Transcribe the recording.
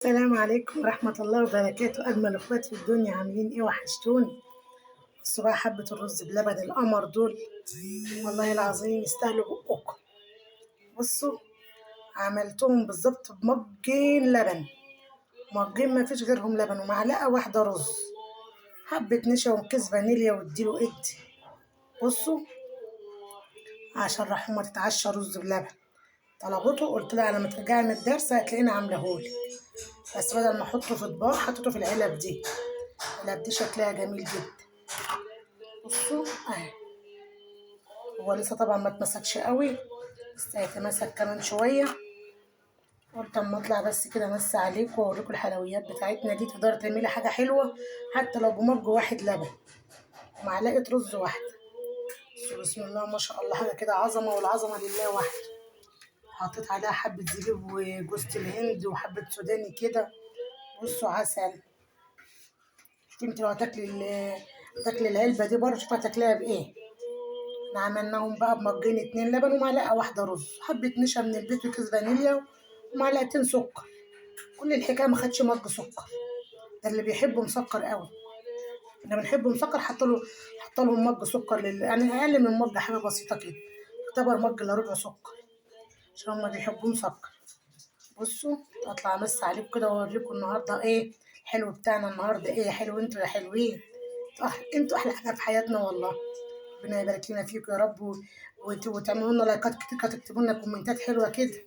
السلام عليكم ورحمة الله وبركاته. أجمل إخوات في الدنيا، عاملين إيه؟ وحشتوني. بصوا بقى حبة الرز بلبن القمر دول، والله العظيم يستاهلوا بقكم. بصوا، عملتهم بالظبط بمجين لبن، مجين ما فيش غيرهم لبن، ومعلقة واحدة رز، حبة نشا وكيس فانيليا واديله ادي. بصوا، عشان راح ما تتعشى رز بلبن، طلبته قلت لها على ما ترجعي من الدرس هتلاقيني عاملهولك، بس بدل ما احطه في اطباق حطيته في العلب دي. العلب دي شكلها جميل جدا. بصوا اهي، هو لسه طبعا ما اتمسكش قوي، بس هيتمسك كمان شويه. قلت اما اطلع بس كده امسي عليكم واوريكم الحلويات بتاعتنا دي. تقدري تعملي حاجه حلوه حتى لو بمج واحد لبن ومعلقه رز واحده. بسم الله ما شاء الله، حاجه كده عظمه، والعظمه لله وحده. حطيت عليها حبه زبيب وجوز الهند وحبه سوداني كده. بصوا عسل. شوفي انت لو تاكلي العلبه دي بره، شوفي هتاكليها بايه. احنا عملناهم بقى بمجين 2 لبن ومعلقة واحدة رز، حبة نشا من البيت وكيس فانيليا ومعلقتين سكر. كل الحكاية ما خدش مج سكر، ده اللي بيحبه مسكر قوي. اللي بنحبه مسكر حط لهم مج سكر يعني اقل من مج، حاجة بسيطة كده، يعتبر مج الا ربع سكر، عشان هما بيحبوه مسكر. بصوا، اطلع امس عليكم كده واوريكم النهارده ايه الحلو بتاعنا. النهارده ايه حلو؟ انتوا يا حلوين، انتوا احلى حاجة في حياتنا والله. ربنا يبارك لنا فيكم يا رب، وتعملوا لنا لايكات كتير، تكتبوا لنا كومنتات حلوه كده.